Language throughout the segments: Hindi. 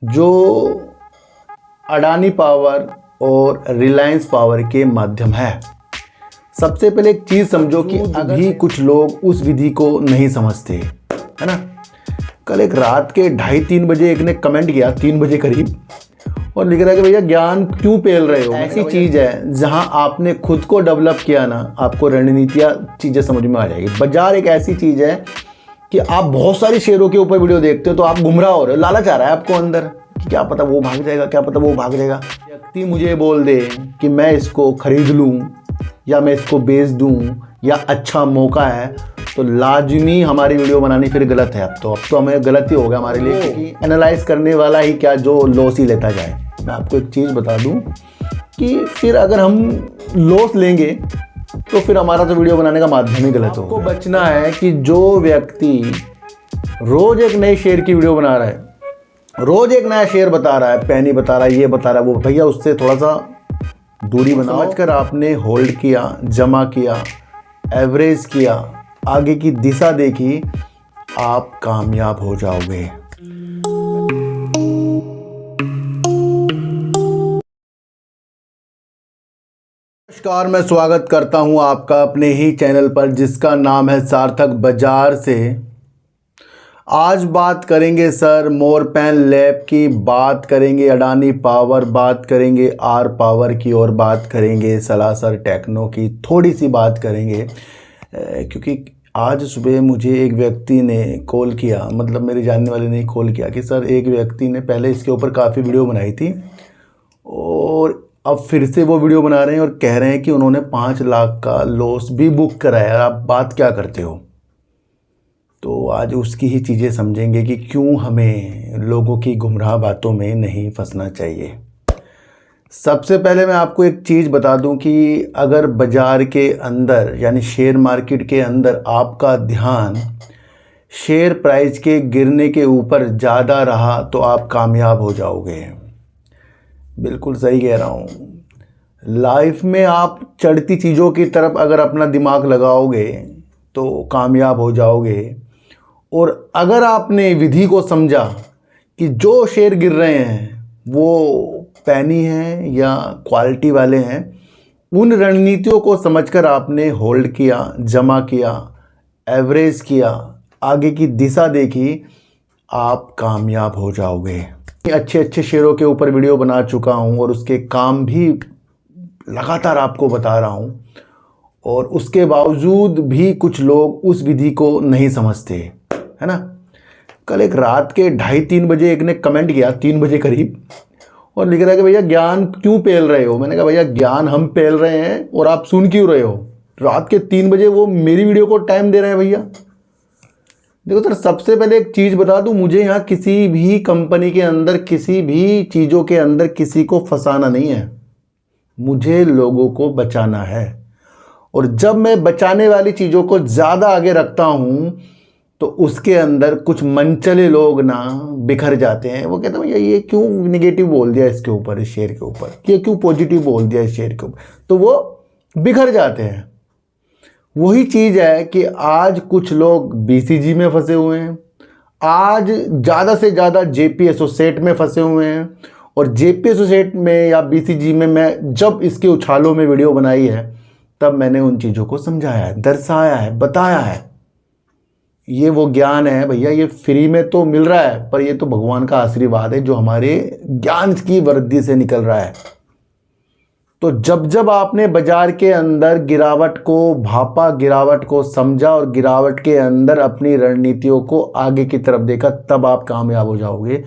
जो अडानी पावर और रिलायंस पावर के माध्यम है। सबसे पहले एक चीज़ समझो कि अभी कुछ लोग उस विधि को नहीं समझते, है ना। कल एक रात के 2:30-3 बजे एक ने कमेंट किया, 3 बजे करीब, और लिख रहा है कि भैया ज्ञान क्यों पेल रहे हो। ऐसी चीज़ है जहां आपने खुद को डेवलप किया ना, आपको रणनीतियाँ चीज़ें समझ में आ जाएगी। बाजार एक ऐसी चीज़ है कि आप बहुत सारी शेयरों के ऊपर वीडियो देखते हो तो आप गुमराह हो रहे हो, लालच आ रहा है आपको अंदर कि क्या पता वो भाग जाएगा, क्या पता वो भाग जाएगा। व्यक्ति मुझे बोल दे कि मैं इसको खरीद लूँ या मैं इसको बेच दूँ या अच्छा मौका है, तो लाजमी हमारी वीडियो बनानी फिर गलत है। अब तो हमें गलत ही होगा हमारे लिए, क्योंकि एनालाइज करने वाला ही क्या जो लॉस ही लेता जाए। मैं आपको एक चीज़ बता दूं कि फिर अगर हम लॉस लेंगे तो फिर हमारा तो वीडियो बनाने का माध्यम ही गलत होगा। आपको बचना है कि जो व्यक्ति रोज़ एक नए शेयर की वीडियो बना रहा है, रोज़ एक नया शेयर बता रहा है, पैनी बता रहा है, ये बता रहा है वो, भैया उससे थोड़ा सा दूरी बनाओ। समझकर आपने होल्ड किया, जमा किया, एवरेज किया, आगे की दिशा देखी, आप कामयाब हो जाओगे। नमस्कार, मैं स्वागत करता हूं आपका अपने ही चैनल पर जिसका नाम है सार्थक बाजार से। आज बात करेंगे सर मोरपैन लैब की, बात करेंगे अडानी पावर, बात करेंगे आर पावर की, और बात करेंगे सलासर टेक्नो की। थोड़ी सी बात करेंगे क्योंकि आज सुबह मुझे एक व्यक्ति ने कॉल किया, मतलब मेरे जानने वाले ने कॉल किया कि सर एक व्यक्ति ने पहले इसके ऊपर काफ़ी वीडियो बनाई थी और अब फिर से वो वीडियो बना रहे हैं और कह रहे हैं कि उन्होंने 5 लाख का लॉस भी बुक कराया, आप बात क्या करते हो। तो आज उसकी ही चीज़ें समझेंगे कि क्यों हमें लोगों की गुमराह बातों में नहीं फंसना चाहिए। सबसे पहले मैं आपको एक चीज़ बता दूं कि अगर बाज़ार के अंदर यानी शेयर मार्केट के अंदर आपका ध्यान शेयर प्राइस के गिरने के ऊपर ज़्यादा रहा तो आप कामयाब हो जाओगे। बिल्कुल सही कह रहा हूँ। लाइफ में आप चढ़ती चीज़ों की तरफ अगर अपना दिमाग लगाओगे तो कामयाब हो जाओगे। और अगर आपने विधि को समझा कि जो शेयर गिर रहे हैं वो पैनी हैं या क्वालिटी वाले हैं, उन रणनीतियों को समझकर आपने होल्ड किया, जमा किया, एवरेज किया, आगे की दिशा देखी, आप कामयाब हो जाओगे। अच्छे शेयरों के ऊपर वीडियो बना चुका हूं और उसके काम भी लगातार आपको बता रहा हूं, और उसके बावजूद भी कुछ लोग उस विधि को नहीं समझते, है ना। कल एक रात के 2:30-3 बजे एक ने कमेंट किया, 3 बजे करीब, और लिख रहा है कि भैया ज्ञान क्यों पेल रहे हो। मैंने कहा भैया ज्ञान हम पेल रहे हैं और आप सुन क्यों रहे हो। रात के 3 बजे वो मेरी वीडियो को टाइम दे रहे हैं। भैया देखो सर, सबसे पहले एक चीज़ बता दूं, मुझे यहाँ किसी भी कंपनी के अंदर, किसी भी चीज़ों के अंदर किसी को फंसाना नहीं है। मुझे लोगों को बचाना है, और जब मैं बचाने वाली चीज़ों को ज़्यादा आगे रखता हूँ तो उसके अंदर कुछ मनचले लोग ना बिखर जाते हैं। वो कहते हैं भैया ये क्यों निगेटिव बोल दिया इसके ऊपर, इस शेयर के ऊपर, ये क्यों पॉजिटिव बोल दिया इस शेयर के ऊपर, तो वो बिखर जाते हैं। वही चीज़ है कि आज कुछ लोग बीसीजी में फंसे हुए हैं, आज ज़्यादा से ज़्यादा जेपी एसोसिएट में फंसे हुए हैं, और जेपी एसोसिएट में या बीसीजी में मैं जब इसके उछालों में वीडियो बनाई है तब मैंने उन चीज़ों को समझाया है, दर्शाया है, बताया है। ये वो ज्ञान है भैया, ये फ्री में तो मिल रहा है, पर ये तो भगवान का आशीर्वाद है जो हमारे ज्ञान की वृद्धि से निकल रहा है। तो जब आपने बाजार के अंदर गिरावट को भापा, गिरावट को समझा और गिरावट के अंदर अपनी रणनीतियों को आगे की तरफ देखा, तब आप कामयाब हो जाओगे।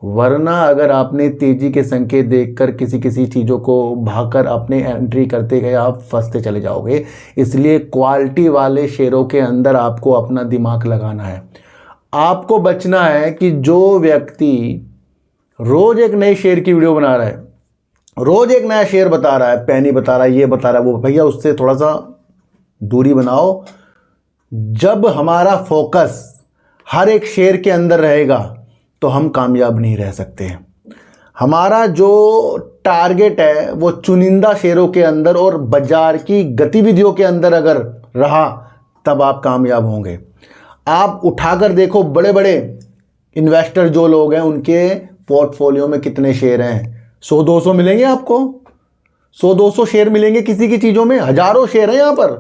वरना अगर आपने तेजी के संकेत देखकर किसी चीज़ों को भागकर अपने एंट्री करते गए, आप फंसते चले जाओगे। इसलिए क्वालिटी वाले शेयरों के अंदर आपको अपना दिमाग लगाना है। आपको बचना है कि जो व्यक्ति रोज़ एक नए शेयर की वीडियो बना रहा है, रोज़ एक नया शेयर बता रहा है, पैनी बता रहा है, ये बता रहा है वो, भैया उससे थोड़ा सा दूरी बनाओ। जब हमारा फोकस हर एक शेयर के अंदर रहेगा तो हम कामयाब नहीं रह सकते। हमारा जो टारगेट है वो चुनिंदा शेयरों के अंदर और बाजार की गतिविधियों के अंदर अगर रहा तब आप कामयाब होंगे। आप उठाकर देखो, बड़े बड़े इन्वेस्टर जो लोग हैं उनके पोर्टफोलियो में कितने शेयर हैं? 100-200 मिलेंगे आपको, 100-200 शेयर मिलेंगे किसी की चीज़ों में। हज़ारों शेयर हैं यहाँ पर,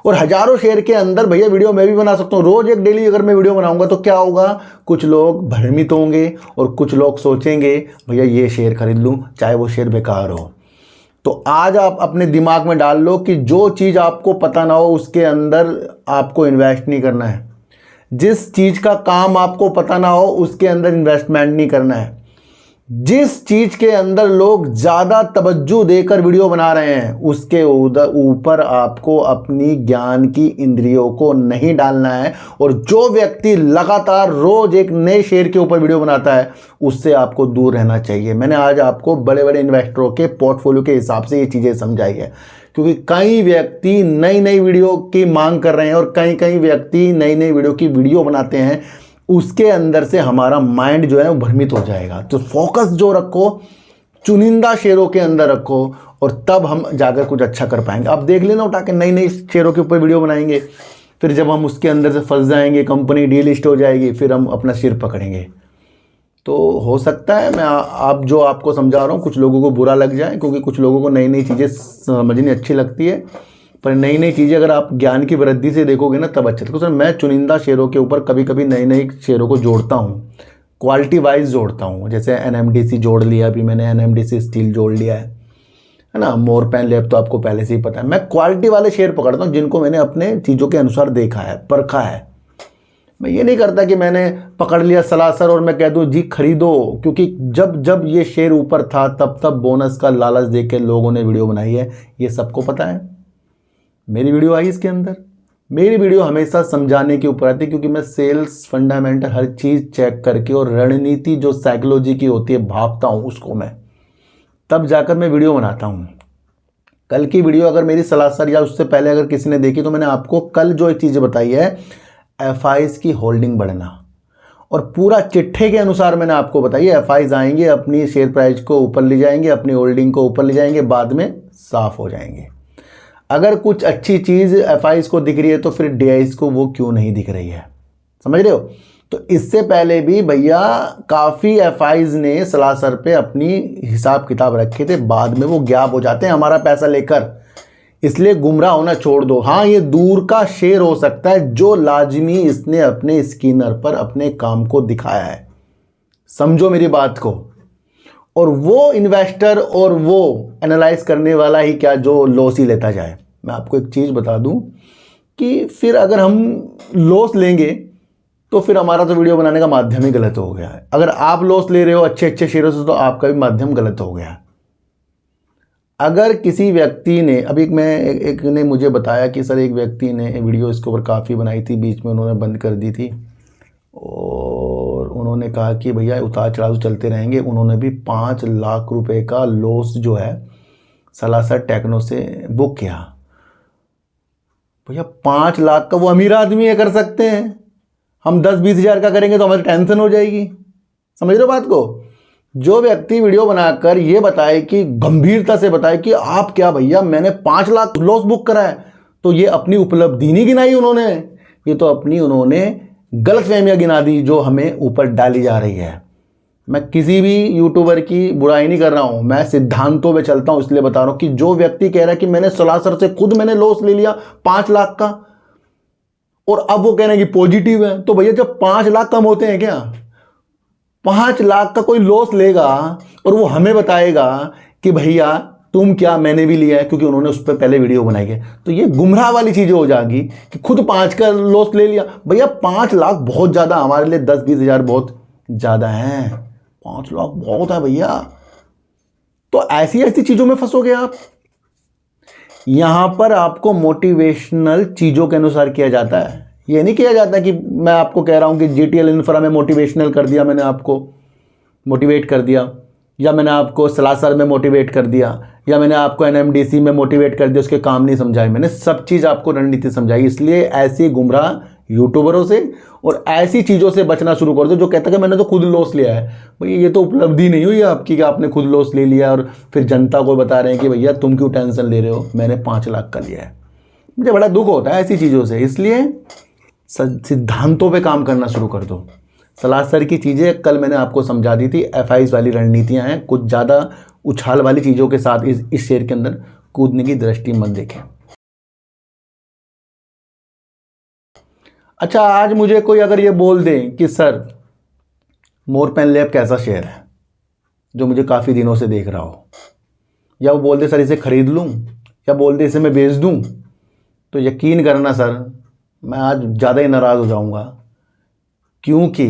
और हज़ारों शेयर के अंदर भैया वीडियो मैं भी बना सकता हूँ। रोज़ एक डेली अगर मैं वीडियो बनाऊंगा तो क्या होगा, कुछ लोग भ्रमित होंगे और कुछ लोग सोचेंगे भैया ये शेयर खरीद लूँ चाहे वो शेयर बेकार हो। तो आज आप अपने दिमाग में डाल लो कि जो चीज़ आपको पता ना हो उसके अंदर आपको इन्वेस्ट नहीं करना है। जिस चीज़ का काम आपको पता ना हो उसके अंदर इन्वेस्टमेंट नहीं करना है। जिस चीज़ के अंदर लोग ज़्यादा तवज्जो देकर वीडियो बना रहे हैं उसके ऊपर आपको अपनी ज्ञान की इंद्रियों को नहीं डालना है। और जो व्यक्ति लगातार रोज़ एक नए शेयर के ऊपर वीडियो बनाता है उससे आपको दूर रहना चाहिए। मैंने आज आपको बड़े बड़े इन्वेस्टरों के पोर्टफोलियो के हिसाब से ये चीज़ें समझाई है, क्योंकि कई व्यक्ति नई नई वीडियो की मांग कर रहे हैं और कई व्यक्ति नई नई वीडियो की वीडियो बनाते हैं, उसके अंदर से हमारा माइंड जो है वो भ्रमित हो जाएगा। तो फोकस जो रखो चुनिंदा शेयरों के अंदर रखो और तब हम जाकर कुछ अच्छा कर पाएंगे। आप देख लेना उठा के नई नई शेयरों के ऊपर वीडियो बनाएंगे, फिर जब हम उसके अंदर से फंस जाएंगे, कंपनी डीलिस्ट हो जाएगी, फिर हम अपना सिर पकड़ेंगे। तो हो सकता है मैं आप जो आपको समझा रहा हूँ कुछ लोगों को बुरा लग जाए, क्योंकि कुछ लोगों को नई नई चीज़ें समझनी अच्छी लगती है, पर नई नई चीज़ें अगर आप ज्ञान की वृद्धि से देखोगे ना तब अच्छा। तो सर मैं चुनिंदा शेयरों के ऊपर कभी कभी नई नई शेयरों को जोड़ता हूँ, क्वालिटी वाइज जोड़ता हूँ। जैसे NMDC जोड़ लिया, अभी मैंने NMDC स्टील जोड़ लिया है ना। मोरपैन लैब तो आपको पहले से ही पता है। मैं क्वालिटी वाले शेयर पकड़ता हूँ जिनको मैंने अपने चीज़ों के अनुसार देखा है, परखा है। मैं ये नहीं करता कि मैंने पकड़ लिया सलासर और मैं कह दूँ जी खरीदो, क्योंकि जब जब ये शेयर ऊपर था तब तब बोनस का लालच दे के लोगों ने वीडियो बनाई है, ये सबको पता है। मेरी वीडियो आई इसके अंदर, मेरी वीडियो हमेशा समझाने के ऊपर आती है, क्योंकि मैं सेल्स फंडामेंटल हर चीज़ चेक करके और रणनीति जो साइकोलॉजी की होती है भापता हूँ उसको मैं, तब जाकर मैं वीडियो बनाता हूँ। कल की वीडियो अगर मेरी सलासर या उससे पहले अगर किसी ने देखी तो मैंने आपको कल जो एक चीज़ बताई है FIs की होल्डिंग बढ़ना, और पूरा चिट्ठे के अनुसार मैंने आपको बताई है FIs आएंगे, अपनी शेयर प्राइस को ऊपर ले जाएंगे, अपनी होल्डिंग को ऊपर ले जाएंगे, बाद में साफ हो जाएंगे। अगर कुछ अच्छी चीज़ FIs को दिख रही है तो फिर DIs को वो क्यों नहीं दिख रही है, समझ रहे हो। तो इससे पहले भी भैया काफ़ी FIs ने सलासर पे अपनी हिसाब किताब रखे थे, बाद में वो गायब हो जाते हैं हमारा पैसा लेकर। इसलिए गुमराह होना छोड़ दो। हाँ, ये दूर का शेयर हो सकता है जो लाजमी इसने अपने स्कैनर पर अपने काम को दिखाया है, समझो मेरी बात को। और वो इन्वेस्टर और वो एनालाइज करने वाला ही क्या जो लॉस ही लेता जाए। मैं आपको एक चीज़ बता दूं कि फिर अगर हम लॉस लेंगे तो फिर हमारा तो वीडियो बनाने का माध्यम ही गलत हो गया है। अगर आप लॉस ले रहे हो अच्छे अच्छे शेयरों से तो आपका भी माध्यम गलत हो गया। अगर किसी व्यक्ति ने अभी एक ने मुझे बताया कि सर एक व्यक्ति ने वीडियो इसके ऊपर काफ़ी बनाई थी, बीच में उन्होंने बंद कर दी थी और उन्होंने कहा कि भैया उतार चढ़ाव चलते रहेंगे। उन्होंने भी 5 लाख रुपए का लॉस जो है सलासर टेक्नो से बुक किया। भैया 5 लाख का वो अमीर आदमी है, कर सकते हैं। हम 10-20 हज़ार का करेंगे तो हमारी टेंशन हो जाएगी, समझ रहे हो बात को। जो व्यक्ति वीडियो बनाकर ये बताए कि गंभीरता से बताए कि आप क्या भैया मैंने 5 लाख लॉस बुक करा है, तो ये अपनी उपलब्धि नहीं गिनाई उन्होंने, ये तो अपनी उन्होंने गलतफहमियां गिना दी जो हमें ऊपर डाली जा रही है। मैं किसी भी यूट्यूबर की बुराई नहीं कर रहा हूं, मैं सिद्धांतों पे चलता हूं, इसलिए बता रहा हूं कि जो व्यक्ति कह रहा है कि मैंने सलासर से खुद मैंने लॉस ले लिया 5 लाख का और अब वो कह रहे हैं कि पॉजिटिव है, तो भैया जब 5 लाख कम होते हैं क्या? 5 लाख का कोई लॉस लेगा और वो हमें बताएगा कि भैया तुम क्या मैंने भी लिया है, क्योंकि उन्होंने उस पर पहले वीडियो बनाई है। तो ये गुमराह वाली चीज़ें हो जाएगी कि खुद 5 का लॉस ले लिया। भैया 5 लाख बहुत ज़्यादा, हमारे लिए 10-20 हज़ार बहुत ज़्यादा है। 5 लाख बहुत है भैया। तो ऐसी ऐसी चीज़ों में फंसोगे आप। यहां पर आपको मोटिवेशनल चीज़ों के अनुसार किया जाता है, ये नहीं किया जाता कि मैं आपको कह रहा हूं कि GTL इंफ्रा में मोटिवेशनल कर दिया, मैंने आपको मोटिवेट कर दिया, या मैंने आपको सलासर में मोटिवेट कर दिया, या मैंने आपको NMDC में मोटिवेट कर दिया, उसके काम नहीं समझाए। मैंने सब चीज़ आपको रणनीति समझाई। इसलिए ऐसी गुमराह यूट्यूबरों से और ऐसी चीज़ों से बचना शुरू कर दो जो कहता है कि मैंने तो खुद लॉस लिया है। भैया ये तो उपलब्धि नहीं हुई आपकी कि आपने खुद लॉस ले लिया और फिर जनता को बता रहे हैं कि भैया तुम क्यों टेंशन ले रहे हो, मैंने 5 लाख का लिया है। मुझे बड़ा दुख होता है ऐसी चीज़ों से। इसलिए सिद्धांतों पे काम करना शुरू कर दो। सलाह सर की चीज़ें कल मैंने आपको समझा दी थी। FIs वाली रणनीतियां हैं, कुछ ज़्यादा उछाल वाली चीज़ों के साथ इस शेयर के अंदर कूदने की दृष्टि मत देखें। अच्छा, आज मुझे कोई अगर ये बोल दे कि सर मोरपेन लैब कैसा शेयर है, जो मुझे काफ़ी दिनों से देख रहा हो, या वो बोल दे सर इसे खरीद लूँ, या बोल दे इसे मैं बेच दूँ, तो यकीन करना सर मैं आज ज़्यादा ही नाराज़ हो जाऊँगा। क्योंकि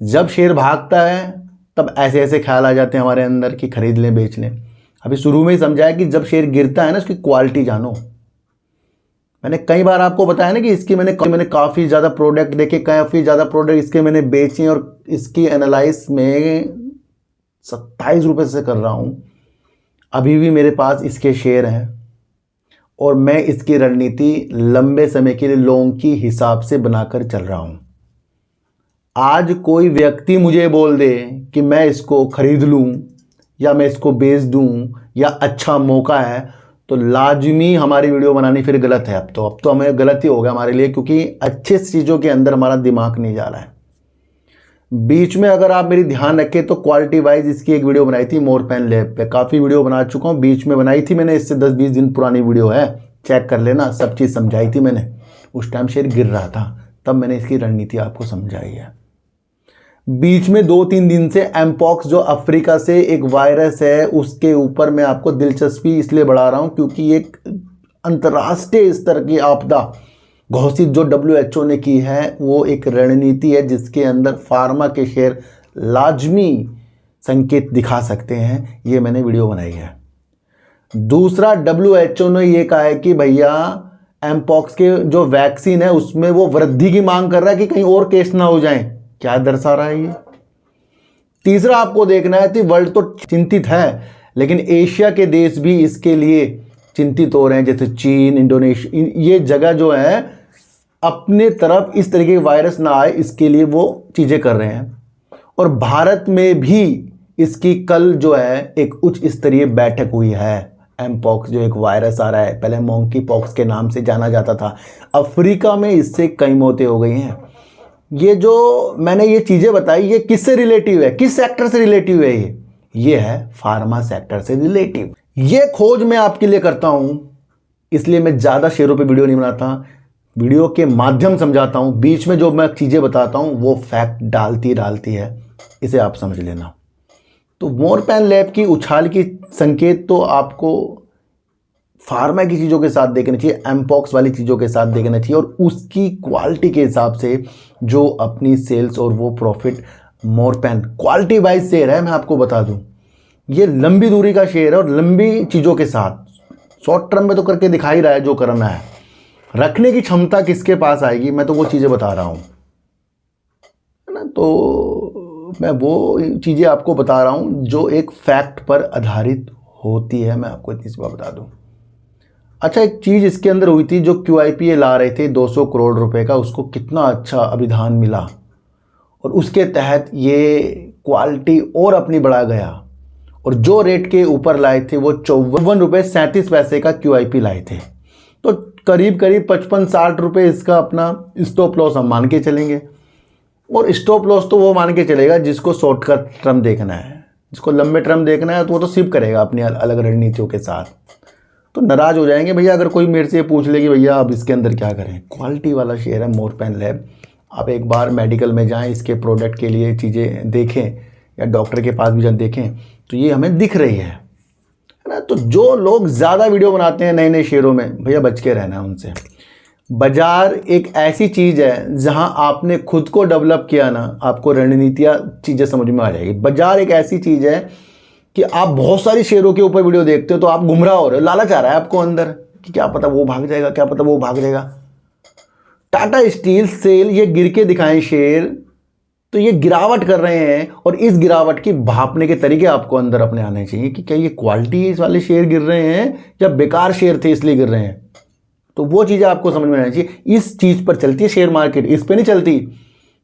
जब शेयर भागता है तब ऐसे ऐसे ख्याल आ जाते हैं हमारे अंदर कि खरीद लें बेच लें। अभी शुरू में ही समझाया कि जब शेयर गिरता है ना, उसकी क्वालिटी जानो। मैंने कई बार आपको बताया ना कि इसकी मैंने काफ़ी ज़्यादा प्रोडक्ट देखे, काफ़ी ज़्यादा प्रोडक्ट इसके मैंने बेचे और इसकी एनालाइज में 27 रुपये से कर रहा हूँ। अभी भी मेरे पास इसके शेयर हैं और मैं इसकी रणनीति लंबे समय के लिए लॉन्ग की हिसाब से बनाकर चल रहा हूँ। आज कोई व्यक्ति मुझे बोल दे कि मैं इसको खरीद लूँ या मैं इसको बेच दूँ या अच्छा मौका है, तो लाजमी हमारी वीडियो बनानी फिर गलत है। अब तो हमें गलत ही हो गया हमारे लिए, क्योंकि अच्छे चीज़ों के अंदर हमारा दिमाग नहीं जा रहा है। बीच में अगर आप मेरी ध्यान रखें तो क्वालिटी वाइज इसकी एक वीडियो बनाई थी मोरपेन लैब पे, काफ़ी वीडियो बना चुका हूँ। बीच में बनाई थी मैंने, इससे 10-20 दिन पुरानी वीडियो है, चेक कर लेना, सब चीज़ समझाई थी मैंने। उस टाइम शेयर गिर रहा था, तब मैंने इसकी रणनीति आपको समझाई है। बीच में 2-3 दिन से एमपॉक्स, जो अफ्रीका से एक वायरस है, उसके ऊपर मैं आपको दिलचस्पी इसलिए बढ़ा रहा हूँ क्योंकि एक अंतर्राष्ट्रीय स्तर की आपदा घोषित जो WHO ने की है, वो एक रणनीति है जिसके अंदर फार्मा के शेयर लाजमी संकेत दिखा सकते हैं। ये मैंने वीडियो बनाई है। दूसरा, WHO ने ये कहा है कि भैया एमपॉक्स के जो वैक्सीन है उसमें वो वृद्धि की मांग कर रहा है कि कहीं और केस ना हो जाएं। क्या दर्शा रहा है ये? तीसरा, आपको देखना है कि वर्ल्ड तो चिंतित है, लेकिन एशिया के देश भी इसके लिए चिंतित हो रहे हैं, जैसे चीन, इंडोनेशिया, ये जगह जो है अपने तरफ इस तरीके के वायरस ना आए, इसके लिए वो चीज़ें कर रहे हैं। और भारत में भी इसकी कल जो है एक उच्च स्तरीय बैठक हुई है। एमपॉक्स जो एक वायरस आ रहा है, पहले मोंकी पॉक्स के नाम से जाना जाता था, अफ्रीका में इससे कई मौतें हो गई हैं। ये जो मैंने ये चीज़ें बताई, ये किससे रिलेटिव है, किस सेक्टर से रिलेटिव है? ये है फार्मा सेक्टर से रिलेटिव। ये खोज मैं आपके लिए करता हूं, इसलिए मैं ज़्यादा शेयरों पे वीडियो नहीं बनाता, वीडियो के माध्यम समझाता हूं। बीच में जो मैं चीज़ें बताता हूं वो फैक्ट डालती है, इसे आप समझ लेना। तो मोरपेन लैब की उछाल की संकेत तो आपको फार्मा की चीज़ों के साथ देखना चाहिए, एमपॉक्स वाली चीज़ों के साथ देखना चाहिए, और उसकी क्वालिटी के हिसाब से जो अपनी सेल्स और वो profit. Morepen quality wise share है, मैं आपको बता दूं, ये लंबी दूरी का शेयर है और लंबी चीज़ों के साथ शॉर्ट टर्म में तो करके दिखा ही रहा है जो करना है। रखने की क्षमता किसके पास आएगी, मैं तो वो चीज़ें बता रहा हूँ, है ना। तो मैं वो चीज़ें आपको बता रहा हूँ जो एक फैक्ट पर आधारित होती है, मैं आपको इतनी सी बात बता दूँ। अच्छा, एक चीज़ इसके अंदर हुई थी, जो QIP ला रहे थे 200 करोड़ रुपए का, उसको कितना अच्छा अभिधान मिला और उसके तहत ये क्वालिटी और अपनी बढ़ा गया, और जो रेट के ऊपर लाए थे वो 54 रुपये 37 पैसे का QIP लाए थे। तो करीब 55-60 रुपये इसका अपना स्टॉप लॉस हम मान के चलेंगे, और स्टॉप लॉस तो वो मान के चलेगा जिसको शॉर्ट का टर्म देखना है, जिसको लंबे टर्म देखना है तो वो तो सिप करेगा अपनी अलग रणनीतियों के साथ। तो नाराज़ हो जाएंगे भैया अगर कोई मेरे से पूछ ले कि भैया अब इसके अंदर क्या करें। क्वालिटी वाला शेयर है मोरपेन लैब। आप एक बार मेडिकल में जाएं, इसके प्रोडक्ट के लिए चीज़ें देखें, या डॉक्टर के पास भी जब देखें तो ये हमें दिख रही है ना। तो जो लोग ज़्यादा वीडियो बनाते हैं नए नए शेयरों में, भैया बच के रहना है उनसे। बाजार एक ऐसी चीज़ है जहां आपने खुद को डेवलप किया ना, आपको रणनीतियाँ चीज़ें समझ में आ जाएगी। बाजार एक ऐसी चीज़ है कि आप बहुत सारी शेयरों के ऊपर वीडियो देखते हो तो आप गुमराह हो रहे हो, लालच आ रहा है आपको अंदर कि क्या पता वो भाग जाएगा, क्या पता वो भाग जाएगा। टाटा स्टील, सेल, ये गिर के दिखाएं शेयर, तो ये गिरावट कर रहे हैं, और इस गिरावट की भापने के तरीके आपको अंदर अपने आने चाहिए कि क्या ये क्वालिटी वाले शेयर गिर रहे हैं या बेकार शेयर थे इसलिए गिर रहे हैं। तो वो चीज़ें आपको समझ में आनी चाहिए। इस चीज़ पर चलती है शेयर मार्केट, इस पर नहीं चलती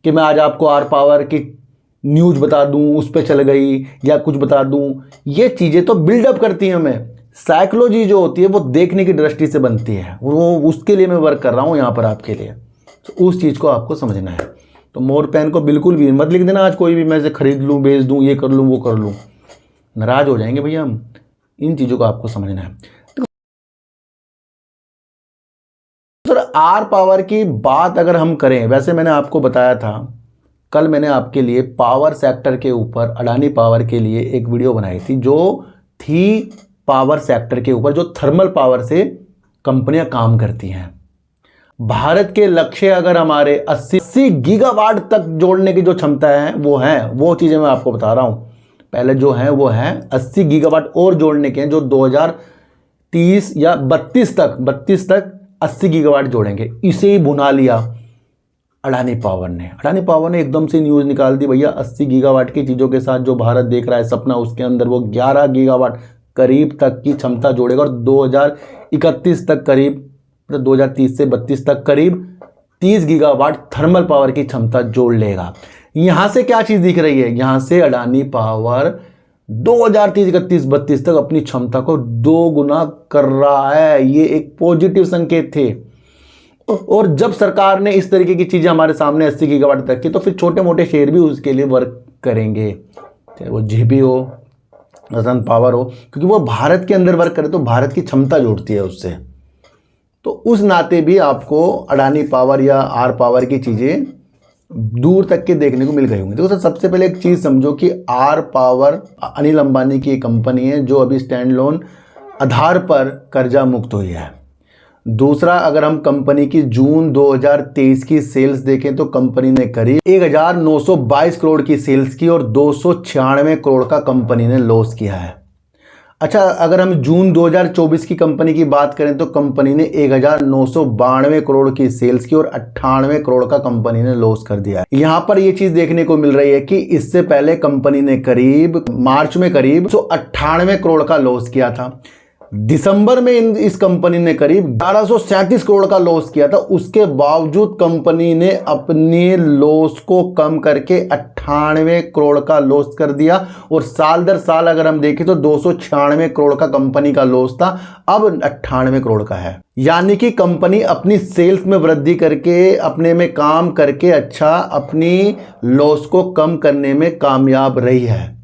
कि मैं आज आपको आर पावर की न्यूज़ बता दूं, उस पर चल गई, या कुछ बता दूं। ये चीज़ें तो बिल्डअप करती हैं हमें। साइकोलॉजी जो होती है वो देखने की दृष्टि से बनती है, वो उसके लिए मैं वर्क कर रहा हूँ यहाँ पर आपके लिए। तो उस चीज़ को आपको समझना है। तो मोर पेन को बिल्कुल भी मत लिख देना आज कोई भी, मैं इसे खरीद लूँ, बेच दूँ, ये कर लूँ, वो कर लूँ, नाराज हो जाएंगे भैया हम। इन चीज़ों को आपको समझना है। सर आर पावर की बात अगर हम करें, वैसे मैंने आपको बताया था, कल मैंने आपके लिए पावर सेक्टर के ऊपर अडानी पावर के लिए एक वीडियो बनाई थी, जो थी पावर सेक्टर के ऊपर, जो थर्मल पावर से कंपनियां काम करती हैं। भारत के लक्ष्य अगर हमारे 80 गीगावाट तक जोड़ने की जो क्षमता है वो चीज़ें मैं आपको बता रहा हूँ। पहले जो है वो है 80 गीगावाट और जोड़ने के हैं, जो 2030 या 32 तक 80 गीगावाट जोड़ेंगे। इसे ही भुना लिया अडानी पावर ने। अडानी पावर ने एकदम से न्यूज़ निकाल दी, भैया 80 गीगावाट की चीज़ों के साथ जो भारत देख रहा है सपना, उसके अंदर वो 11 गीगावाट करीब तक की क्षमता जोड़ेगा और 2031 तक करीब, 2030 से 32 तक करीब 30 गीगावाट थर्मल पावर की क्षमता जोड़ लेगा। यहां से क्या चीज दिख रही है, यहां से अडानी पावर 2030, 31, 32 तक अपनी क्षमता को 2 गुना कर रहा है। ये एक पॉजिटिव संकेत थे। और जब सरकार ने इस तरीके की चीजें हमारे सामने 80 गीगावाट तक की, तो फिर छोटे मोटे शेयर भी उसके लिए वर्क करेंगे, चाहे वो जेबी हो, रतन पावर हो, क्योंकि वो भारत के अंदर वर्क करे तो भारत की क्षमता जोड़ती है उससे। तो उस नाते भी आपको अडानी पावर या आर पावर की चीज़ें दूर तक के देखने को मिल गई होंगी। देखो सर, सबसे पहले एक चीज़ समझो कि आर पावर अनिल अंबानी की एक कंपनी है जो अभी स्टैंड लोन आधार पर कर्जा मुक्त हुई है। दूसरा, अगर हम कंपनी की जून 2023 की सेल्स देखें तो कंपनी ने करीब 1922 करोड़ की सेल्स की और 296 करोड़ का कंपनी ने लॉस किया है। अच्छा, अगर हम जून 2024 की कंपनी की बात करें तो कंपनी ने 1992 करोड़ की सेल्स की और 98 करोड़ का कंपनी ने लॉस कर दिया है। यहां पर यह चीज देखने को मिल रही है कि इससे पहले कंपनी ने करीब मार्च में करीब 198 करोड़ का लॉस किया था। दिसंबर में इस कंपनी ने करीब 1137 करोड़ का लॉस किया था। उसके बावजूद कंपनी ने अपने लॉस को कम करके 98 करोड़ का लॉस कर दिया और साल दर साल अगर हम देखें तो 296 करोड़ का कंपनी का लॉस था, अब 98 करोड़ का है। यानी कि कंपनी अपनी सेल्स में वृद्धि करके, अपने में काम करके अपनी लॉस को कम करने में कामयाब रही है।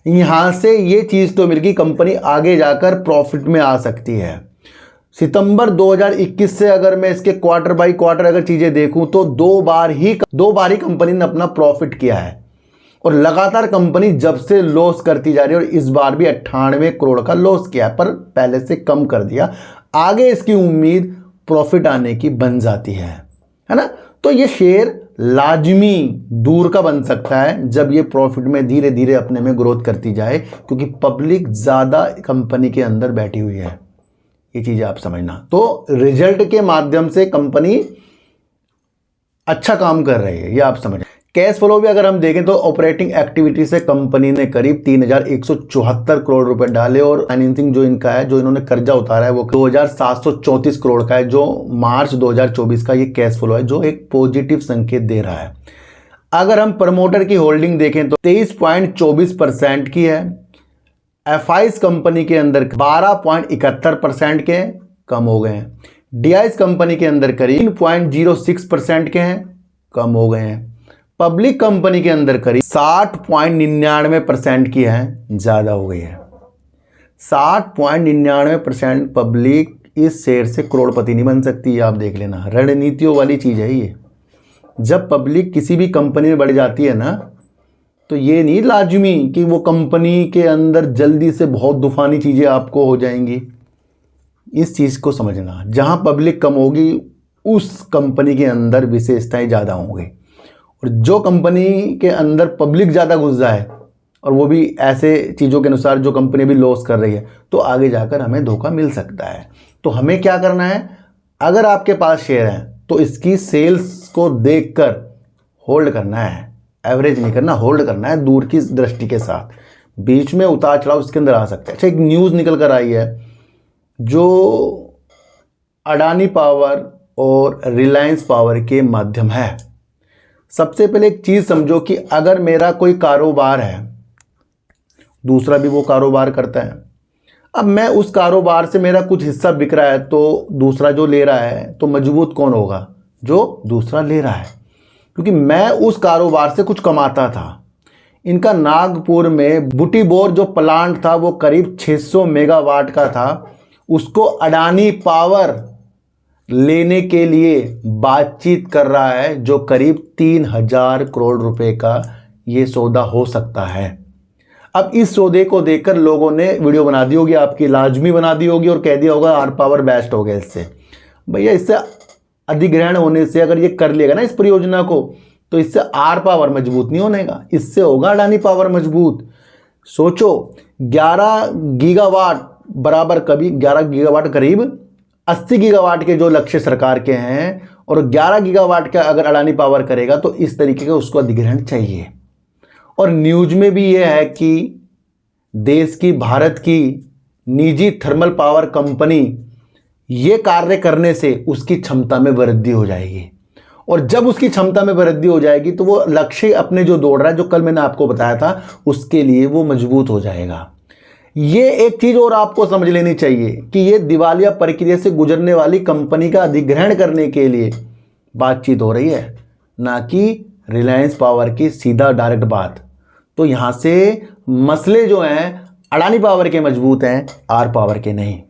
यहां से ये चीज तो मिल गई, कंपनी आगे जाकर प्रॉफिट में आ सकती है। सितंबर 2021 से अगर मैं इसके क्वार्टर बाय क्वार्टर अगर चीजें देखूं तो दो बार ही कंपनी ने अपना प्रॉफिट किया है और लगातार कंपनी जब से लॉस करती जा रही है और इस बार भी 98 करोड़ का लॉस किया है, पर पहले से कम कर दिया। आगे इसकी उम्मीद प्रॉफिट आने की बन जाती है ना। तो ये शेयर लाजमी दूर का बन सकता है जब ये प्रॉफिट में धीरे धीरे अपने में ग्रोथ करती जाए, क्योंकि पब्लिक ज़्यादा कंपनी के अंदर बैठी हुई है। ये चीज़ आप समझना। तो रिजल्ट के माध्यम से कंपनी अच्छा काम कर रही है, ये आप समझ। कैश फ्लो भी अगर हम देखें तो ऑपरेटिंग एक्टिविटी से कंपनी ने करीब 3174 करोड़ रुपए डाले और फाइनेंसिंग जो इनका है, जो इन्होंने कर्जा उतारा है, वो 2734 करोड़ का है, जो मार्च 2024 का ये कैश फ्लो है, जो एक पॉजिटिव संकेत दे रहा है। अगर हम प्रमोटर की होल्डिंग देखें तो 23.24% की है। एफआईज कंपनी के अंदर 12.71% के कम हो गए हैं। डीआईज कंपनी के अंदर करीब 3.06% के हैं, कम हो गए हैं। पब्लिक कंपनी के अंदर करीब 60.99% की है, ज़्यादा हो गई है। 60.99% पब्लिक इस शेयर से करोड़पति नहीं बन सकती, आप देख लेना। रणनीतियों वाली चीज़ है ये। जब पब्लिक किसी भी कंपनी में बढ़ जाती है ना, तो ये नहीं लाजमी कि वो कंपनी के अंदर जल्दी से बहुत तूफानी चीज़ें आपको हो जाएंगी। इस चीज़ को समझना, जहाँ पब्लिक कम होगी उस कंपनी के अंदर विशेषताएं ज़्यादा होंगी, और जो कंपनी के अंदर पब्लिक ज़्यादा घुस जाए और वो भी ऐसे चीज़ों के अनुसार जो कंपनी भी लॉस कर रही है, तो आगे जाकर हमें धोखा मिल सकता है। तो हमें क्या करना है, अगर आपके पास शेयर है तो इसकी सेल्स को देखकर होल्ड करना है, एवरेज नहीं करना, होल्ड करना है दूर की दृष्टि के साथ। बीच में उतार चढ़ाव इसके अंदर आ सकता है। अच्छा, एक न्यूज़ निकल कर आई है जो अडानी पावर और रिलायंस पावर के माध्यम है। सबसे पहले एक चीज़ समझो कि अगर मेरा कोई कारोबार है, दूसरा भी वो कारोबार करता है, अब मैं उस कारोबार से मेरा कुछ हिस्सा बिक रहा है, तो दूसरा जो ले रहा है, तो मजबूत कौन होगा, जो दूसरा ले रहा है। क्योंकि मैं उस कारोबार से कुछ कमाता था। इनका नागपुर में बुटीबोर जो प्लांट था वो करीब 600 मेगावाट का था, उसको अडानी पावर लेने के लिए बातचीत कर रहा है, जो करीब 3000 करोड़ रुपए का ये सौदा हो सकता है। अब इस सौदे को देखकर लोगों ने वीडियो बना दी होगी, आपकी लाजमी बना दी होगी और कह दिया होगा आर पावर बेस्ट हो गया इससे। भैया इससे अधिग्रहण होने से अगर ये कर लेगा ना इस परियोजना को, तो इससे आर पावर मजबूत नहीं होने का, इससे होगा अडानी पावर मजबूत। सोचो 11 गीगावाट बराबर, कभी 11 गीगावाट करीब 80 गीगावाट के जो लक्ष्य सरकार के हैं, और 11 गीगावाट का अगर अडानी पावर करेगा तो इस तरीके का उसको अधिग्रहण चाहिए। और न्यूज में भी यह है कि देश की, भारत की निजी थर्मल पावर कंपनी ये कार्य करने से उसकी क्षमता में वृद्धि हो जाएगी, और जब उसकी क्षमता में वृद्धि हो जाएगी तो वो लक्ष्य अपने जो दौड़ रहा है, जो कल मैंने आपको बताया था, उसके लिए वो मजबूत हो जाएगा। ये एक चीज और आपको समझ लेनी चाहिए कि ये दिवालिया प्रक्रिया से गुजरने वाली कंपनी का अधिग्रहण करने के लिए बातचीत हो रही है, ना कि रिलायंस पावर की सीधा डायरेक्ट बात। तो यहां से मसले जो हैं अडानी पावर के मजबूत हैं, आर पावर के नहीं।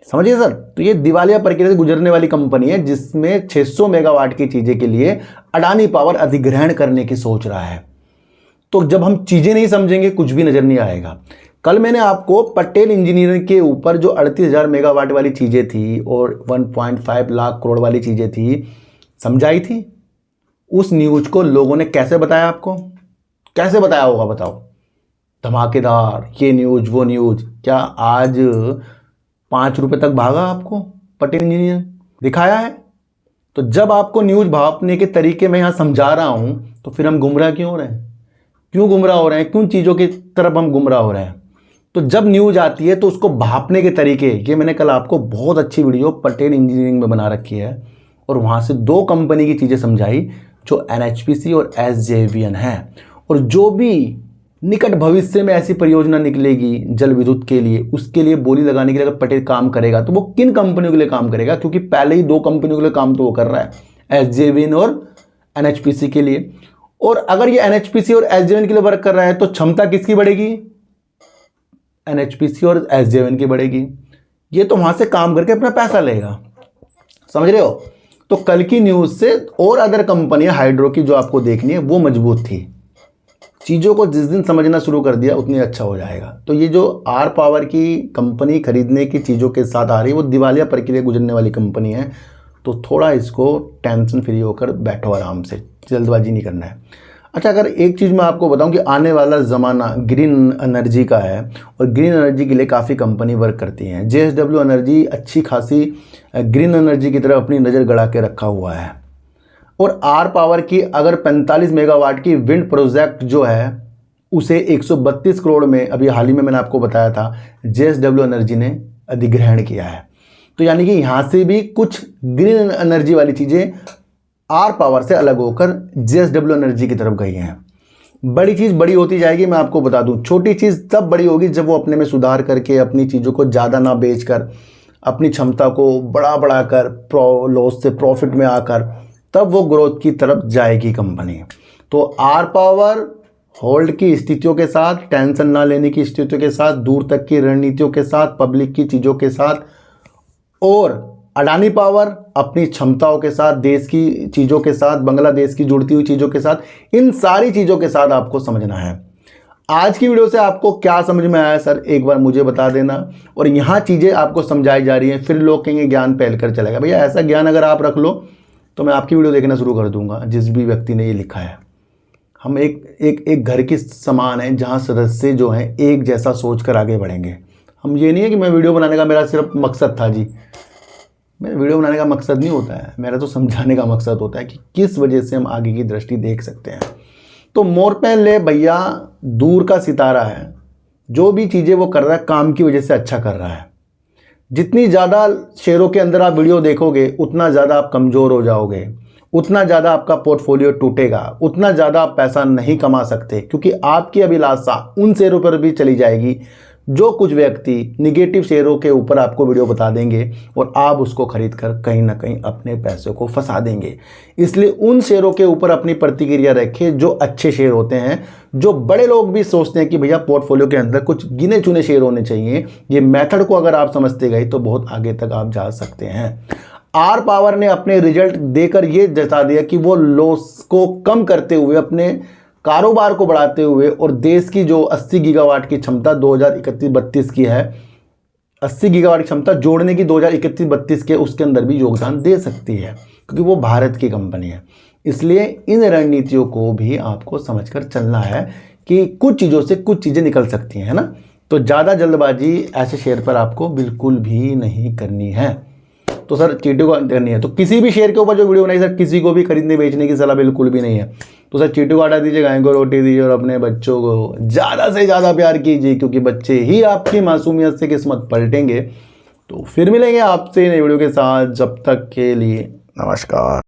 समझिए सर, तो ये दिवालिया प्रक्रिया से गुजरने वाली कंपनी है जिसमें 600 मेगावाट की चीजें के लिए अडानी पावर अधिग्रहण करने की सोच रहा है। तो जब हम चीजें नहीं समझेंगे कुछ भी नजर नहीं आएगा। कल मैंने आपको पटेल इंजीनियरिंग के ऊपर जो 38,000 मेगावाट वाली चीजें थी और 1.5 लाख करोड़ वाली चीजें थी समझाई थी। उस न्यूज को लोगों ने कैसे बताया, आपको कैसे बताया होगा बताओ? धमाकेदार, ये न्यूज वो न्यूज। क्या आज 5 रुपए तक भागा आपको पटेल इंजीनियर दिखाया है? तो जब आपको न्यूज भापने के तरीके में यहां समझा रहा हूं तो फिर हम गुमराह क्यों हो रहे हैं? क्यों गुमराह हो रहे हैं? क्यों चीजों की तरफ हम गुमराह हो रहे हैं? तो जब न्यूज आती है तो उसको भापने के तरीके, ये मैंने कल आपको बहुत अच्छी वीडियो पटेल इंजीनियरिंग में बना रखी है, और वहां से 2 कंपनी की चीजें समझाई जो NHPC और SJVN है। और जो भी निकट भविष्य में ऐसी परियोजना निकलेगी जल विद्युत के लिए, उसके लिए बोली लगाने के लिए अगर पटेल काम करेगा तो वो किन कंपनियों के लिए काम करेगा? क्योंकि पहले ही 2 कंपनियों के लिए काम तो वो कर रहा है, SJVN और NHPC के लिए। और अगर ये NHPC और SJVN के लिए वर्क कर रहा है तो क्षमता किसकी बढ़ेगी? NHPC और SJVN की बढ़ेगी। ये तो वहां से काम करके अपना पैसा लेगा, समझ रहे हो? तो कल की न्यूज से और अदर कंपनियां हाइड्रो की जो आपको देखनी है वो मजबूत थी। चीज़ों को जिस दिन समझना शुरू कर दिया उतनी अच्छा हो जाएगा। तो ये जो आर पावर की कंपनी खरीदने की चीज़ों के साथ आ रही है वो दिवालिया प्रक्रिया गुजरने वाली कंपनी है, तो थोड़ा इसको टेंशन फ्री होकर बैठो, आराम से, जल्दबाजी नहीं करना है। अच्छा, अगर एक चीज़ मैं आपको बताऊं कि आने वाला ज़माना ग्रीन एनर्जी का है, और ग्रीन एनर्जी के लिए काफ़ी कंपनी वर्क करती हैं। JSW एनर्जी अच्छी खासी ग्रीन एनर्जी की तरफ अपनी नज़र गड़ा के रखा हुआ है। और आर पावर की अगर 45 मेगावाट की विंड प्रोजेक्ट जो है उसे 132 करोड़ में, अभी हाल ही में मैंने आपको बताया था, JSW एनर्जी ने अधिग्रहण किया है। तो यानी कि यहाँ से भी कुछ ग्रीन एनर्जी वाली चीज़ें आर पावर से अलग होकर JSW एनर्जी की तरफ गई हैं। बड़ी चीज़ बड़ी होती जाएगी, मैं आपको बता दूं। छोटी चीज़ तब बड़ी होगी जब वो अपने में सुधार करके अपनी चीज़ों को ज़्यादा ना बेचकर अपनी क्षमता को बढ़ा कर लॉस से प्रॉफिट में आकर तब वो ग्रोथ की तरफ जाएगी कंपनी। तो आर पावर होल्ड की स्थितियों के साथ, टेंशन ना लेने की स्थितियों के साथ, दूर तक की रणनीतियों के साथ, पब्लिक की चीज़ों के साथ, और अडानी पावर अपनी क्षमताओं के साथ, देश की चीज़ों के साथ, बांग्लादेश की जुड़ती हुई चीज़ों के साथ, इन सारी चीज़ों के साथ आपको समझना है। आज की वीडियो से आपको क्या समझ में आया सर, एक बार मुझे बता देना। और यहाँ चीज़ें आपको समझाई जा रही हैं, फिर लोग कहेंगे ज्ञान फैल कर चलेगा। भैया ऐसा ज्ञान अगर आप रख लो तो मैं आपकी वीडियो देखना शुरू कर दूंगा, जिस भी व्यक्ति ने ये लिखा है। हम एक घर की समान है जहाँ सदस्य जो हैं एक जैसा सोच कर आगे बढ़ेंगे। हम ये नहीं है कि मैं वीडियो बनाने का मेरा सिर्फ मकसद था जी, मेरा वीडियो बनाने का मकसद नहीं होता है, मेरा तो समझाने का मकसद होता है कि किस वजह से हम आगे की दृष्टि देख सकते हैं। तो मोरपैन ले भैया दूर का सितारा है, जो भी चीज़ें वो कर रहा है काम की वजह से अच्छा कर रहा है। जितनी ज़्यादा शेयरों के अंदर आप वीडियो देखोगे उतना ज़्यादा आप कमज़ोर हो जाओगे, उतना ज़्यादा आपका पोर्टफोलियो टूटेगा, उतना ज़्यादा आप पैसा नहीं कमा सकते, क्योंकि आपकी अभिलाषा उन शेयरों पर भी चली जाएगी जो कुछ व्यक्ति निगेटिव शेयरों के ऊपर आपको वीडियो बता देंगे और आप उसको खरीद कर कहीं ना कहीं अपने पैसों को फंसा देंगे। इसलिए उन शेयरों के ऊपर अपनी प्रतिक्रिया रखें जो अच्छे शेयर होते हैं, जो बड़े लोग भी सोचते हैं कि भैया पोर्टफोलियो के अंदर कुछ गिने चुने शेयर होने चाहिए। ये मेथड को अगर आप समझते गए तो बहुत आगे तक आप जा सकते हैं। आर पावर ने अपने रिजल्ट देकर ये जता दिया कि वो लॉस को कम करते हुए, अपने कारोबार को बढ़ाते हुए और देश की जो 80 गीगावाट की क्षमता 2031-32 की है, 80 गीगावाट की क्षमता जोड़ने की 2031-32 के, उसके अंदर भी योगदान दे सकती है, क्योंकि वो भारत की कंपनी है। इसलिए इन रणनीतियों को भी आपको समझकर चलना है कि कुछ चीज़ों से कुछ चीज़ें निकल सकती हैं, है ना। तो ज़्यादा जल्दबाजी ऐसे शेयर पर आपको बिल्कुल भी नहीं करनी है। तो सर चीटिंग को करनी है तो किसी भी शेयर के ऊपर जो वीडियो बनाई सर, किसी को भी खरीदने बेचने की सलाह बिल्कुल भी नहीं है। तो सर चीटिंग को हटा दीजिए, गाय को रोटी दीजिए और अपने बच्चों को ज़्यादा से ज़्यादा प्यार कीजिए, क्योंकि बच्चे ही आपकी मासूमियत से किस्मत पलटेंगे। तो फिर मिलेंगे आपसे नई वीडियो के साथ, जब तक के लिए नमस्कार।